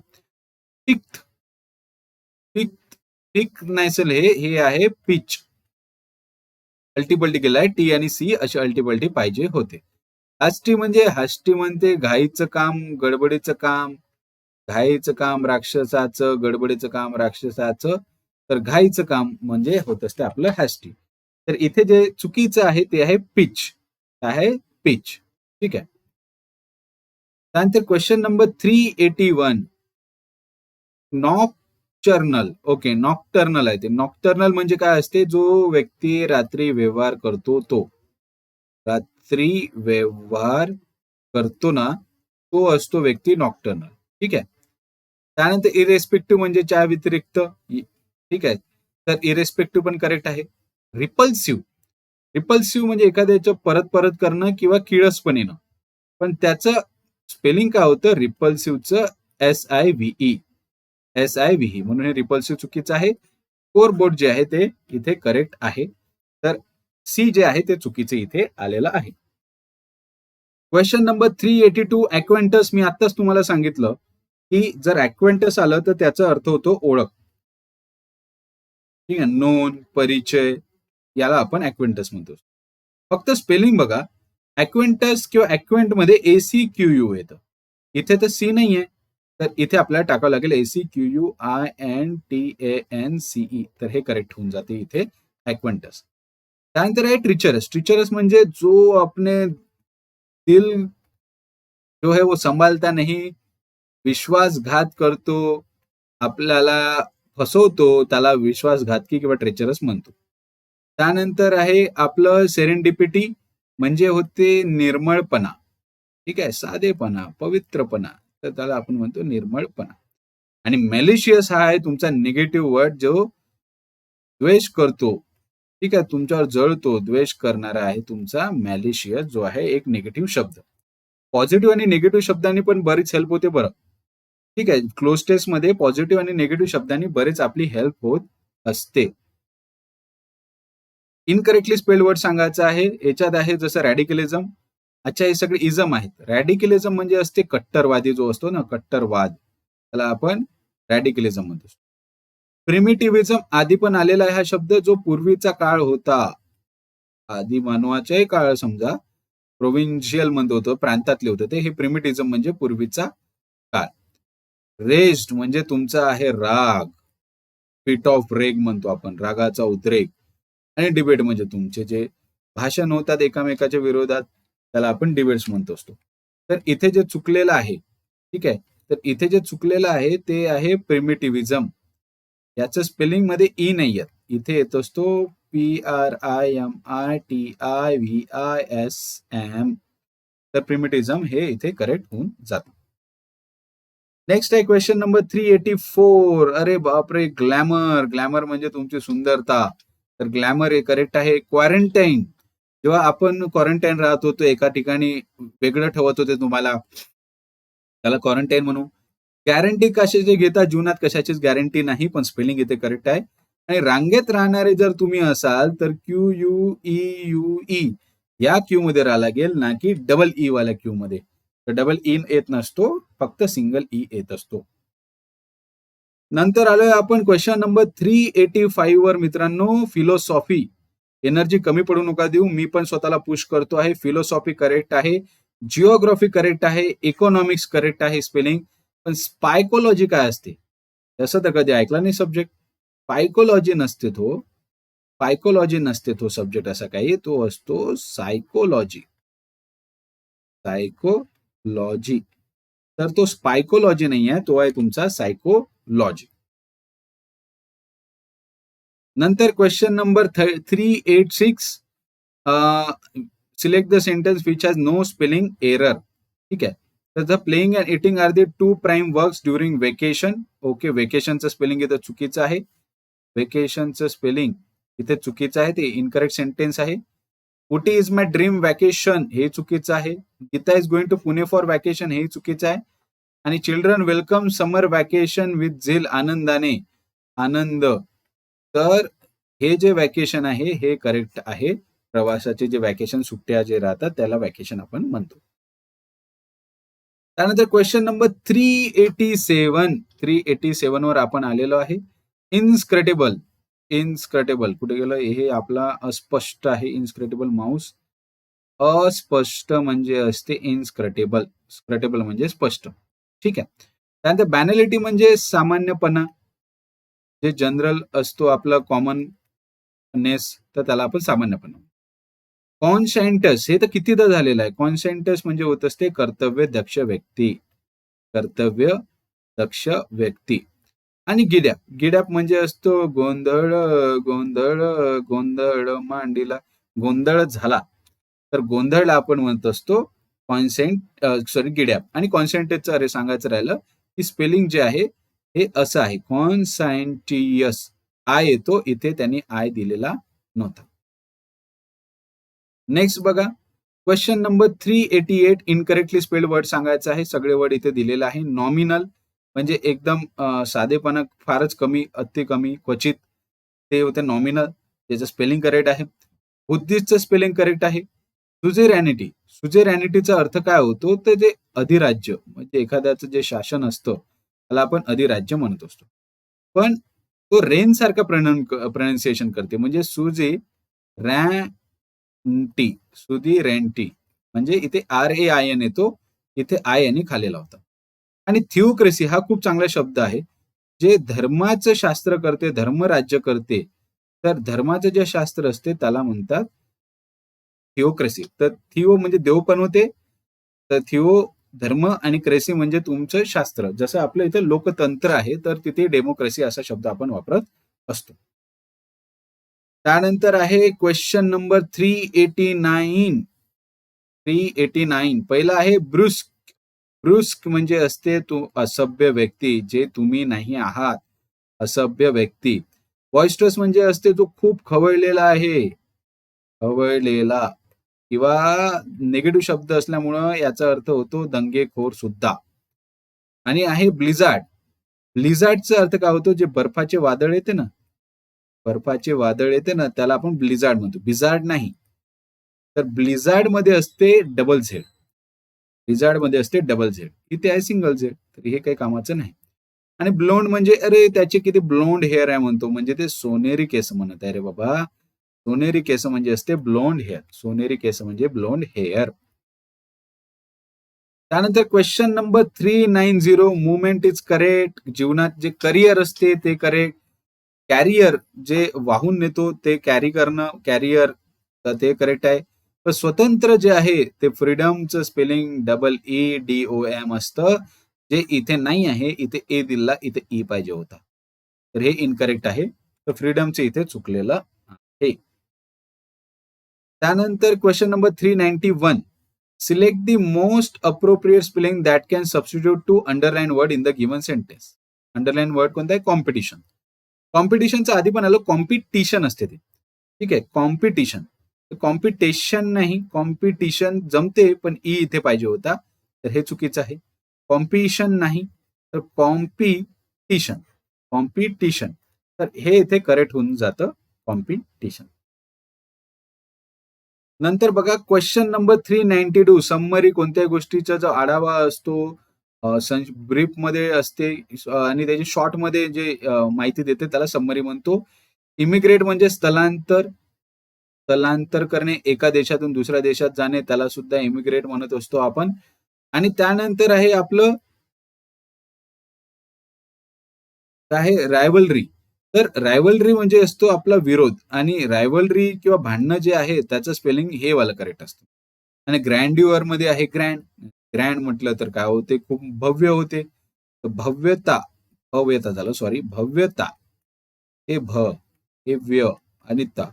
पिक्थ. पिक्थ. पिक नॅसल हे आहे पिच. अल्टीपल्टी केलाय. टी आणि सी अशी अल्टीपल्टी पाहिजे होते. हास्टी म्हणजे हास्टी म्हणते घाईचं काम, गडबडीचं काम. घाईचं काम राक्षसाचं, गडबडीचं काम राक्षसाचं. तर घाईचं काम म्हणजे होत असते आपलं हॅस्टी. तर इथे जे चुकीचं आहे ते आहे पिच. आहे पिच. ठीक आहे. त्यानंतर question number 381. Knock nocturnal. Okay, nocturnal आहे ते. नॉक्टर्नल म्हणजे काय असते? जो व्यक्ती रात्री व्यवहार करतो तो. रात्री व्यवहार करतो ना, तो असतो व्यक्ती नॉक्टर्नल. ठीक आहे. त्यानंतर इरेस्पेक्टिव्ह म्हणजे च्या व्यतिरिक्त. ठीक आहे. तर इरेस्पेक्टिव्ह पण करेक्ट आहे. रिपल्सिव्ह. रिपल्सिव्ह म्हणजे एखाद्याचं परत परत करणं किंवा किळस पण येणं. पण त्याचं स्पेलिंग काय होतं? रिपल्सिव्हचं SIVE. SIVE म्हणून हे रिपल्सिव्ह चुकीचं आहे. स्कोर बोर्ड जे आहे ते इथे करेक्ट आहे. तर सी जे आहे ते चुकीचे इथे आलेलं आहे. Question number 382 अक्वेंटस. मी आत्ताच तुम्हाला सांगितलं की जर अक्वेंटस आलं तर त्याचा अर्थ होतो ओळख. ठीक आहे. नोंद, परिचय याला आपण अक्वेंटस म्हणतो. फक्त स्पेलिंग बघा. अक्वेंटस किंवा अक्वेंट मध्ये ACQU येतं. इथे तर सी नाहीये. तर इथे आपल्याला टाकावं लागेल ACQUINTANCE. तर हे करेक्ट होऊन जाते इथे अक्वेंटस. त्यानंतर आहे ट्रिचरस. ट्रिचरस म्हणजे जो अपने दिल जो है वो संभालता नहीं, विश्वासघात करतो, आपल्याला फसवतो, त्याला विश्वासघातकी किंवा ट्रेचरस म्हणतो. त्यानंतर आहे आपलं सेरेंडिपिटी म्हणजे होते निर्मळपणा. ठीक आहे. साधेपणा, पवित्रपणा. तर त्याला आपण म्हणतो निर्मळपणा. आणि मॅलिशियस हा आहे तुमचा निगेटिव्ह वर्ड जो द्वेष करतो. ठीक आहे. तुमच्यावर जळतो, द्वेष करणारा आहे तुमचा मॅलिशियस जो आहे एक निगेटिव्ह शब्द. पॉझिटिव्ह आणि निगेटिव्ह शब्दांनी पण बरीच हेल्प होते बरं. ठीक आहे. क्लोज टेस्ट मध्ये पॉझिटिव्ह आणि निगेटिव्ह शब्दांनी बरेच आपली हेल्प होत असते. इनकरेक्टली स्पेल्ड वर्ड सांगायचं आहे. याच्यात आहे जसं रॅडिकलिझम. अच्छा, हे सगळे इझम आहेत. रॅडिकलिझम म्हणजे असते कट्टरवादी जो असतो ना, कट्टरवाद, त्याला आपण रॅडिकलिझम म्हणतो. प्रिमिटिव्हिझम आधी पण आलेला आहे हा शब्द, जो पूर्वीचा काळ होता. आधी मानवाचाही काळ समजा प्रोव्हिन्शियल मध्ये होतं, प्रांतातले होतं ते. हे प्रिमिटिव्हिझम म्हणजे पूर्वीचा काळ. रेज्ड म्हणजे तुमचा आहे राग. फिट ऑफ रेग म्हणतो आपण, रागाचा उद्रेक. आणि डिबेट म्हणजे तुमचे जे भाषण होतात एकामेकाच्या विरोधात, त्याला आपण डिबेट्स म्हणतो असतो. तर इथे जे चुकलेलं आहे, ठीक आहे, तर इथे जे चुकलेलं आहे ते आहे प्रिमिटिव्हिझम. याचं स्पेलिंग मध्ये ई नाही येत. इथे येत असतो PRIMITIVISM. तर प्रिमिटिव्हिझम हे इथे करेक्ट होऊन जातं. नेक्स्ट आहे क्वेश्चन नंबर 384. अरे बापरे, ग्लॅमर. ग्लॅमर म्हणजे तुमची सुंदरता. तर ग्लॅमर हे करेक्ट आहे. क्वारंटाईन, जेव्हा आपण क्वारंटाईन राहत होतो एका ठिकाणी, वेगळं ठेवत होते तुम्हाला, त्याला क्वारंटाईन म्हणू. गॅरंटी कशाची घेता जीवनात? कशाचीच गॅरंटी नाही, पण स्पेलिंग इथे करेक्ट आहे. आणि रांगेत राहणारे जर तुम्ही असाल तर QUEUE या क्यू मध्ये राहा लागेल, ना की डबल ई वाल्या क्यू मध्ये. तर डबल ई येत नसतो, फक्त सिंगल ई येत असतो. नंतर आलोय आपण क्वेश्चन नंबर 385 वर मित्रांनो. फिलॉसॉफी. एनर्जी कमी पडू नका देऊ, मी पण स्वतःला पुश करतो आहे. फिलॉसॉफी करेक्ट आहे. जिओग्राफी करेक्ट आहे. इकॉनॉमिक्स करेक्ट आहे स्पेलिंग. पण स्पायकोलॉजी काय असते? तसं तर कधी ऐकला नाही सब्जेक्ट. पायकोलॉजी नसते तो. पायकोलॉजी नसते तो सब्जेक्ट असा काही. तो असतो सायकोलॉजी. सायकोलॉजी. तर तो स्पायकोलॉजी नाही आहे, तो आहे तुमचा सायकोलॉजी. नंतर question number 386. Select the sentence which has no spelling error. ठीक आहे. तर the playing and eating are the two prime works during vacation. Okay, वेकेशनचं स्पेलिंग इथं चुकीचं आहे. वेकेशनचं स्पेलिंग इथे चुकीचं आहे, ते इनकरेक्ट सेंटेन्स आहे. Ooty is my dream vacation हे चुकीचं आहे. Gita is going to Pune for vacation हे चुकीचं आहे. आणि children welcome summer vacation with zeal, आनंदाने, आनंद. तर हे जे वॅकेशन आहे हे करेक्ट आहे. प्रवासाचे जे वॅकेशन, सुट्ट्या जे राहतात त्याला वॅकेशन आपण म्हणतो. त्यानंतर क्वेश्चन नंबर 387. 387 वर आपण आलेलो आहे. इन्स्क्रेटेबल. इन्स्क्रेटेबल कुठे गेलं? हे आपला अस्पष्ट आहे. इन्स्क्रेटेबल माऊस. अस्पष्ट म्हणजे असते इन्स्क्रेटेबल. स्क्रेटेबल म्हणजे स्पष्ट. ठीक आहे. त्यानंतर बॅनॅलिटी म्हणजे सामान्यपणा, जे जनरल असतो आपला कॉमननेस, तर त्याला आपण सामान्यपणा. कॉन्शायंटस हे तर कितीदा झालेलं आहे. कॉन्शायंटस म्हणजे होत असते कर्तव्य दक्ष व्यक्ती. कर्तव्य दक्ष व्यक्ती. आणि गिड्याप. गिड्याप म्हणजे असतो गोंधळ गोंधळ गोंधळ मांडीला. गोंधळ झाला तर गोंधळला आपण म्हणत असतो गिड्याप. आणि कॉन्सन्ट्रेटचं अरे सांगायचं राहिलं की स्पेलिंग जे आहे हे असं आहे, कॉन्सॅन्टियस. आय येतो, इथे त्यांनी आय दिलेला नव्हता. नेक्स्ट बघा, question number 388 incorrectly spelled word सांगायचं आहे. सगळे वर्ड इथे दिलेले आहे. नॉमिनल म्हणजे एकदम साधेपणा फारच कमी, अति कमी, क्वचित ते होते नॉमिनल, त्याचं स्पेलिंग करेक्ट आहे. बुद्धिस्टचं स्पेलिंग करेक्ट आहे. सुझेरॅनिटी. सुझेरॅनिटीचा अर्थ काय होतो, तर जे अधिराज्य म्हणजे एखाद्याचं जे शासन असतं त्याला आपण अधिराज्य म्हणत असतो. पण तो रेन सारखा प्रोनाउन्सिएशन करते, म्हणजे सुजे रॅन्टी, सुधी रेंटी, म्हणजे इथे RAIN येतो, इथे आय यांनी खालेला होता. आणि थिओक्रेसी हा खूप चांगला शब्द आहे. जे धर्माचं शास्त्र करते, धर्म राज्य करते, तर धर्माचं जे शास्त्र असते त्याला म्हणतात थिओक्रेसी. तर थिओ म्हणजे देव पण होते, तर थिओ धर्म आणि क्रेसी म्हणजे तुमचं शास्त्र. जसं आपलं इथे लोकतंत्र आहे तर तिथे डेमोक्रेसी असा शब्द आपण वापरत असतो. त्यानंतर आहे क्वेश्चन नंबर 389. 389 पहिला आहे ब्रुस्क. ब्रुस्क म्हणजे असते तू असभ्य व्यक्ती, जे तुम्ही नाही आहात, असभ्य व्यक्ती. बॉयस्टरस म्हणजे असते तो खूप खवळलेला आहे, खवळलेला. किंवा निगेटिव्ह शब्द असल्यामुळं याचा अर्थ होतो दंगेखोर सुद्धा. आणि आहे ब्लिझार्ड. ब्लिझार्डचा अर्थ काय होतो, जे बर्फाचे वादळ येते ना, बर्फाचे वादळ येते ना, त्याला आपण ब्लिझार्ड म्हणतो, बिझार्ड नाही. तर ब्लिझार्ड मध्ये असते डबल झेड, ब्लिझार्ड मध्ये असते डबल झेड, इथे आहे सिंगल झेड, तर हे काही कामाचं नाही. आणि ब्लोंड म्हणजे अरे त्याचे किती ब्लोंड हेअर आहे म्हणतो, म्हणजे ते सोनेरी केस म्हणत आहे रे बाबा. सोनेरी केस म्हणजे असते ब्लोंड हेअर, सोनेरी केस म्हणजे ब्लोंड हेअर. त्यानंतर question number 390, movement is correct. जीवनात जे करिअर असते ते करेक्ट. कॅरियर जे वाहून नेतो ते कॅरी करणं, कॅरियर, तर ते करेक्ट आहे. तर स्वतंत्र जे आहे ते फ्रीडमचं स्पेलिंग EEDOM असतं, जे इथे नाही आहे, इथे ए दिला, इथे ई पाहिजे होता, तर हे इनकरेक्ट आहे. तर फ्रीडमचं इथे चुकलेलं आहे. त्यानंतर question number 391, select the most appropriate spelling that can substitute to underline word in the given sentence. Underline word कोणता आहे, कॉम्पिटिशन. कॉम्पिटिशनच्या आधी पण आलं कॉम्पिटिशन असते ते, ठीक आहे, कॉम्पिटिशन. कॉम्पिटिशन नाही, कॉम्पिटिशन जमते पण ई इथे पाहिजे होता, तर हे चुकीचं आहे. कॉम्पिटिशन नाही तर कॉम्पिटिशन, कॉम्पिटिशन, तर हे इथे करेक्ट होऊन जातं, कॉम्पिटिशन. नंतर बघा क्वेश्चन नंबर 392, समरी कोणत्याही गोष्टीचा जो आढावा असतो ब्रीफ मध्ये असते आणि त्याची शॉर्ट मध्ये जे माहिती देते त्याला समरी म्हणतो. इमिग्रेट म्हणजे स्थलांतर, स्थलांतर करणे, एका देशातून दुसऱ्या देशात जाणे, त्याला सुद्धा इमिग्रेट म्हणत असतो आपण. आणि त्यानंतर आहे आपलं आहे रायव्हलरी. तर रायव्हलरी म्हणजे असतो आपला विरोध, आणि रायव्हलरी किंवा भांडणं जे आहे त्याचं स्पेलिंग हे वाला करेक्ट असतं. आणि ग्रँड्युअर मध्ये आहे ग्रँड. ग्रँड म्हटलं तर काय होते, खूप भव्य होते, भव्यता, भव्यता झालं, सॉरी, भव्यता, हे भ, हे व्य आणि ता.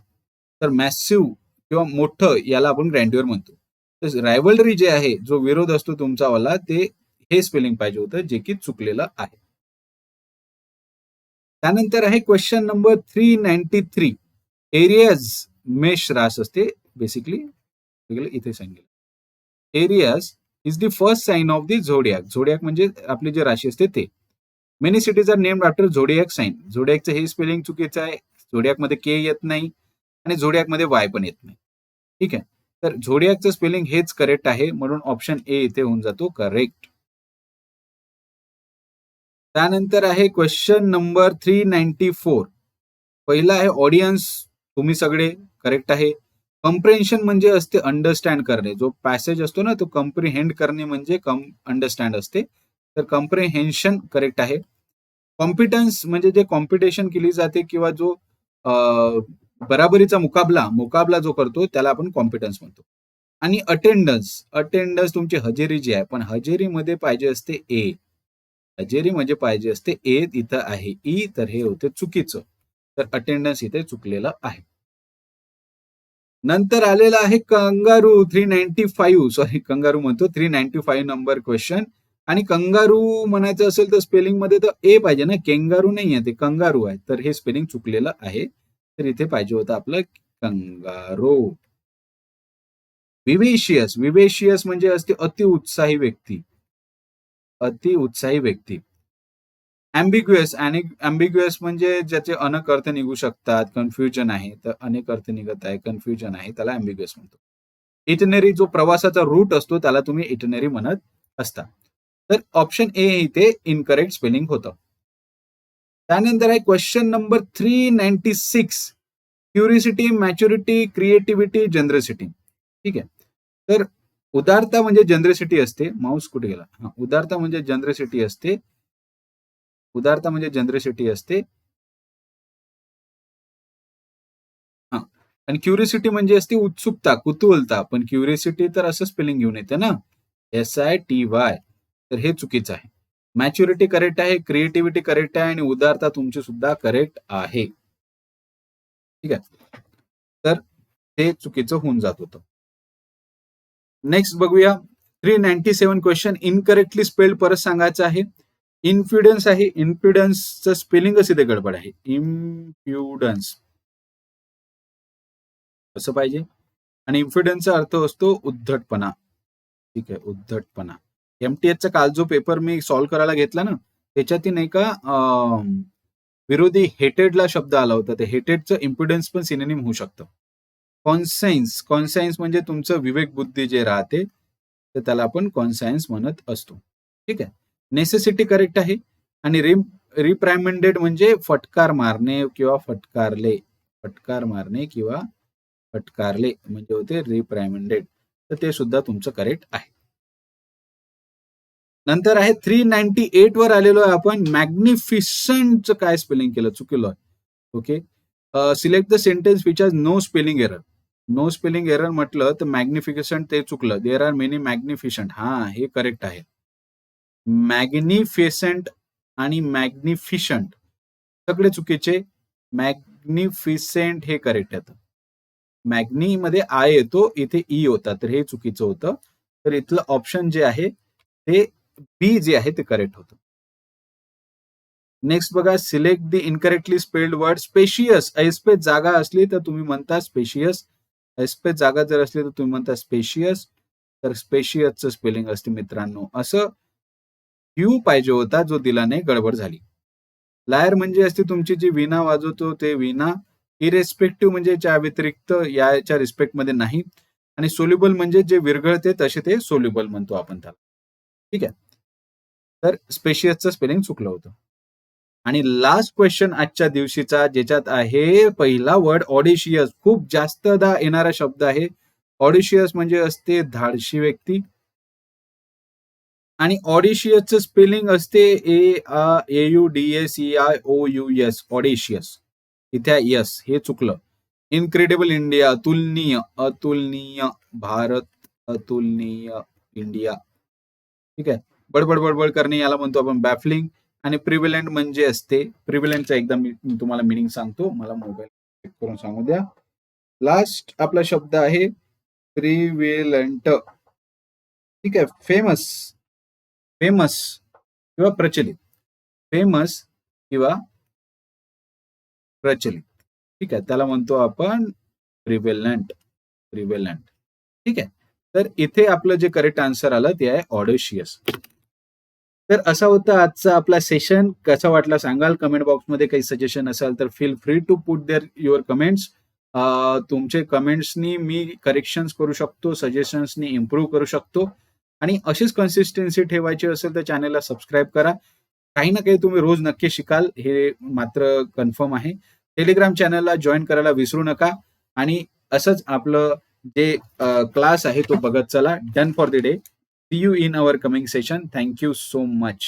तर मॅसिव्ह किंवा मोठं याला आपण ग्रँड्युअर म्हणतो. तर रायव्हलरी जे आहे, जो विरोध असतो तुमचावाला, ते हे स्पेलिंग पाहिजे होतं, जे की चुकलेलं आहे. त्यानंतर आहे क्वेश्चन नंबर 393, एरियस मेष रास असते बेसिकली, इथे सांगितलं. Aries is the first sign of the zodiac. Zodiac म्हणजे आपली जी राशी असते ते. Many cities are named after zodiac sign. झोडियाकचं हे स्पेलिंग चुकीचं आहे, झोडियाक मध्ये के येत नाही आणि झोडियाक मध्ये वाय पण येत नाही, ठीक आहे. तर झोडियाकचं स्पेलिंग हेच करेक्ट आहे, म्हणून ऑप्शन ए इथे होऊन जातो करेक्ट. त्यानंतर आहे क्वेश्चन नंबर 394, पहिला आहे ऑडियन्स, तुम्ही सगळे करेक्ट आहे. कम्प्रेन्शन म्हणजे असते अंडरस्टँड करणे, जो पॅसेज असतो ना तो कम्प्रिहेंड करणे म्हणजे अंडरस्टँड असते, तर कम्प्रिहेन्शन करेक्ट आहे. कॉम्पिटन्स म्हणजे जे कॉम्पिटिशन केली जाते किंवा जो बराबरीचा मुकाबला जो करतो त्याला आपण कॉम्पिटन्स म्हणतो. आणि अटेंडन्स, अटेंडन्स तुमची हजेरी जी आहे, पण हजेरीमध्ये पाहिजे असते ए, हजेरी म्हणजे पाहिजे असते ए, इथं आहे ई, तर हे होते चुकीचं. तर अटेंडन्स इथे चुकलेलं आहे. नंतर आलेला आहे कंगारू 395, सॉरी कंगारू म्हणतो 395 नंबर क्वेश्चन. आणि कंगारू म्हणायचं असेल तर स्पेलिंग मध्ये तर ए पाहिजे ना, केंगारू नाही आहे, ते कंगारू आहे. तर हे स्पेलिंग चुकलेलं आहे. तर इथे पाहिजे होतं आपलं कंगारू. विवेशियस, विवेशियस म्हणजे असते अति उत्साही व्यक्ती, अति उत्साही व्यक्ती. अँबिग्युअस, आणि अँबिग्युअस म्हणजे ज्याचे अनेक अर्थ निघू शकतात, कन्फ्युजन आहे, तर अनेक अर्थ निघत आहे, कन्फ्युजन आहे, त्याला अँबिग्युअस म्हणतो. इटनरी जो प्रवासाचा रूट असतो त्याला तुम्ही इटनरी म्हणत असता. तर ऑप्शन ए इथे इनकरेक्ट स्पेलिंग होतं. त्यानंतर आहे question number 396, curiosity, maturity, creativity, generosity. ठीक आहे. तर उदारता म्हणजे जनरसिटी असते. माऊस कुठे गेला? हा, उदारता म्हणजे जनरसिटी असते. उदारता म्हणजे जनरसिटी असते. हा, आणि क्युरिसिटी म्हणजे असते उत्सुकता, कुतूहलता. पण क्युरिसिटी तर असं स्पेलिंग घेऊन येते ना, SITY. तर हे चुकीचं आहे. मॅच्युरिटी करेक्ट आहे, क्रिएटिव्हिटी करेक्ट आहे, आणि उदारता तुमची सुद्धा करेक्ट आहे. ठीक आहे. तर ते चुकीचं होऊन जात होतं. नेक्स्ट बघूया 397 क्वेश्चन, इनकरेक्टली स्पेल्ड परत सांगायचं आहे. इन्फ्युडन्स आहे, इन्फ्युडन्सचं स्पेलिंगच इथे गडबड आहे. इम्प्युडन्स असं पाहिजे. आणि इन्फ्युडन्सचा अर्थ असतो उद्धटपणा. ठीक आहे, उद्धटपणा. MTHचा काल जो पेपर मी सॉल्व्ह करायला घेतला ना, त्याच्यातील नाही का विरोधी हेटेडला शब्द आला होता. ते हेटेडचं इम्प्युडन्स पण सिनोनिम होऊ शकतं. कॉन्सायन्स, कॉन्सायन्स म्हणजे तुमचं विवेक बुद्धी जे राहते, तर त्याला आपण कॉन्सायन्स म्हणत असतो. ठीक आहे. नेसेसिटी करेक्ट आहे. आणि रिप्रायमेंडेड म्हणजे फटकार मारणे किंवा फटकारले, फटकार मारणे किंवा फटकारले म्हणजे होते रिप्रायमेंडेड. तर ते सुद्धा तुमचं करेक्ट आहे. नंतर आहे 398 वर आलेलो आहे आपण. मॅग्निफिसंटचं काय स्पेलिंग केलं, चुकलं आहे. Okay. Select the sentence which has no spelling error. No spelling error म्हटलं तर मॅग्निफिकेशंट ते चुकलं. देर आर मेनी मॅग्निफिशंट, हा हे करेक्ट आहे. मॅग्निफिसंट आणि मॅग्निफिशंट सगळे चुकीचे. मॅग्निफिसेंट हे करेक्ट येतं. मॅग्नी मध्ये आय येतो, इथे ई होता, तर हे चुकीचं होतं. तर इथलं ऑप्शन जे आहे ते बी जे आहे ते करेक्ट होतं. नेक्स्ट बघा, select the incorrectly spelled word. Spacious, ऐसपेस जागा असली तर तुम्ही म्हणता स्पेशियस. ऐसपेस जागा जर असली तर तुम्ही म्हणता स्पेशियस. तर स्पेशियसचं स्पेलिंग असते मित्रांनो असं. क्यू पाहिजे होता, जो दिला नाही, गडबड झाली. लायर म्हणजे असते तुमची जी वीणा वाजवतो ते वीणा. इरेस्पेक्टिव्ह म्हणजे त्या व्यतिरिक्त, याच्या रिस्पेक्ट मध्ये नाही. आणि सोल्युबल म्हणजे जे विरघळते तसे ते सोल्युबल म्हणतो आपण त्याला. ठीक आहे. तर स्पेशियसचं स्पेलिंग चुकलं होतं. आणि लास्ट क्वेश्चन आजच्या दिवशीचा, ज्याच्यात आहे पहिला वर्ड ऑडिशियस. खूप जास्तदा येणारा शब्द आहे. ऑडिशियस म्हणजे असते धाडशी व्यक्ती. आणि ऑडिशियसचं स्पेलिंग असते AUDACIOUS, ऑडिशियस. इथे यस, हे चुकलं. इनक्रेडिबल इंडिया, अतुलनीय, अतुलनीय भारत, अतुलनीय इंडिया. ठीक आहे. बडबड बडबड करणे याला म्हणतो आपण बॅफलिंग. आणि प्रिव्हिलंट म्हणजे असते, प्रिव्हिलंटचा एकदा मी तुम्हाला मिनिंग सांगतो, मला मोबाईल चेक करून सांगू द्या. लास्ट आपला शब्द आहे प्रिव्हिलंट. ठीक आहे. फेमस, फेमस किंवा प्रचलित, फेमस किंवा प्रचलित. ठीक आहे, त्याला म्हणतो आपण प्रिव्हेलंट, प्रिव्हेलंट. ठीक आहे. तर इथे आपलं जे करेक्ट आन्सर आलं ते आहे ऑडिशियस. तर असा होता आजचा आपला सेशन. कसा वाटला सांगाल कमेंट बॉक्समध्ये. काही सजेशन असेल तर feel free to put there your comments. तुमचे कमेंट्सनी मी करेक्शन्स करू शकतो, सजेशन्सनी इम्प्रूव्ह करू शकतो. आणि अशीच कन्सिस्टन्सी ठेवायची असेल तर चॅनलला सबस्क्राईब करा. काही ना काही तुम्ही रोज नक्की शिकाल, हे मात्र कन्फर्म आहे. टेलिग्राम चॅनलला जॉईन करायला विसरू नका. आणि असंच आपलं जे क्लास आहे तो बघत चला. Done for the day. See you in our coming session. Thank you so much.